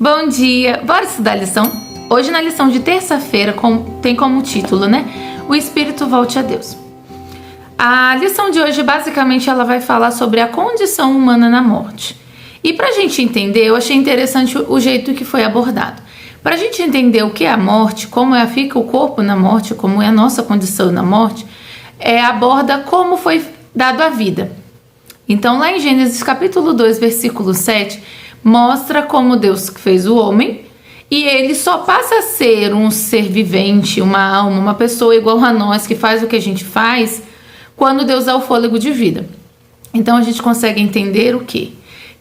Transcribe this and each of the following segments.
Bom dia! Bora estudar a lição? Hoje na lição de terça-feira tem como título, O Espírito volte a Deus. A lição de hoje basicamente ela vai falar sobre a condição humana na morte. E pra gente entender, eu achei interessante o jeito que foi abordado. Pra gente entender o que é a morte, como fica o corpo na morte, como é a nossa condição na morte, aborda como foi dado a vida. Então lá em Gênesis capítulo 2, versículo 7, mostra como Deus fez o homem e ele só passa a ser um ser vivente, uma alma, uma pessoa igual a nós que faz o que a gente faz quando Deus dá o fôlego de vida. Então a gente consegue entender o quê?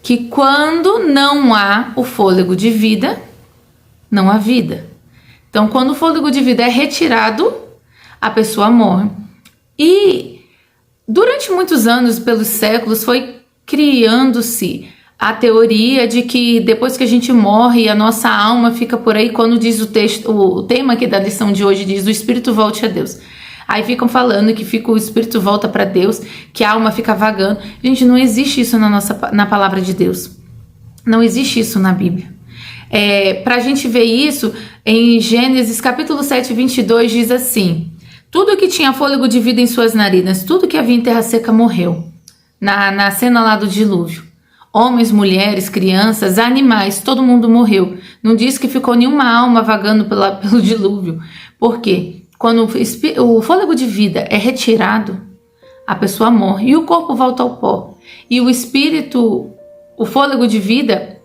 Que quando não há o fôlego de vida, não há vida. Então quando o fôlego de vida é retirado, a pessoa morre. E durante muitos anos, pelos séculos, foi criando-se a teoria de que depois que a gente morre, a nossa alma fica por aí, quando diz o tema aqui da lição de hoje diz o Espírito volte a Deus. Aí ficam falando que o Espírito volta para Deus, que a alma fica vagando. Gente, não existe isso na palavra de Deus. Não existe isso na Bíblia. Para a gente ver isso, em Gênesis capítulo 7, 22, diz assim: tudo que tinha fôlego de vida em suas narinas, tudo que havia em terra seca morreu. Na cena lá do dilúvio. Homens, mulheres, crianças, animais, todo mundo morreu. Não diz que ficou nenhuma alma vagando pelo dilúvio. Por quê? Quando o fôlego de vida é retirado, a pessoa morre e o corpo volta ao pó. E o espírito, o fôlego de vida,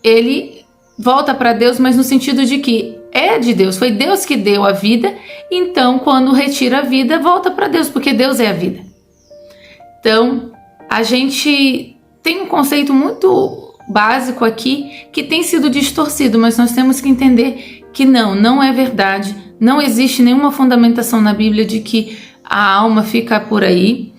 ele volta para Deus, mas no sentido de que é de Deus, foi Deus que deu a vida, então quando retira a vida, volta para Deus, porque Deus é a vida. Então, a gente tem um conceito muito básico aqui que tem sido distorcido, mas nós temos que entender que não é verdade. Não existe nenhuma fundamentação na Bíblia de que a alma fica por aí.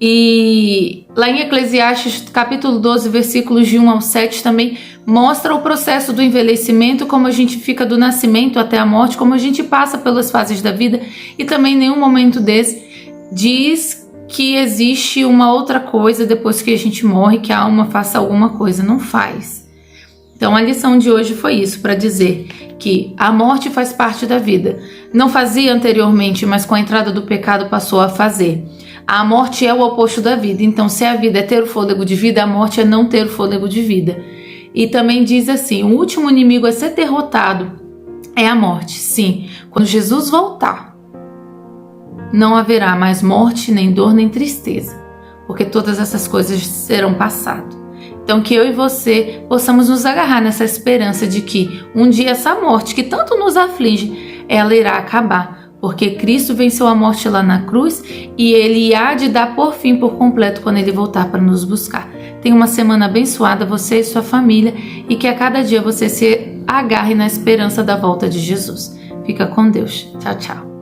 E lá em Eclesiastes capítulo 12, versículos de 1 ao 7 também mostra o processo do envelhecimento, como a gente fica do nascimento até a morte, como a gente passa pelas fases da vida, e também em nenhum momento desse diz que existe uma outra coisa depois que a gente morre, que a alma faça alguma coisa. Não faz. Então a lição de hoje foi isso, para dizer que a morte faz parte da vida. Não fazia anteriormente, mas com a entrada do pecado passou a fazer. A morte é o oposto da vida. Então se a vida é ter o fôlego de vida, a morte é não ter o fôlego de vida. E também diz assim, o último inimigo a ser derrotado é a morte. Sim, quando Jesus voltar, não haverá mais morte, nem dor, nem tristeza, porque todas essas coisas serão passadas. Então que eu e você possamos nos agarrar nessa esperança de que um dia essa morte que tanto nos aflige, ela irá acabar, porque Cristo venceu a morte lá na cruz e Ele há de dar por fim por completo quando Ele voltar para nos buscar. Tenha uma semana abençoada, você e sua família, e que a cada dia você se agarre na esperança da volta de Jesus. Fica com Deus. Tchau, tchau.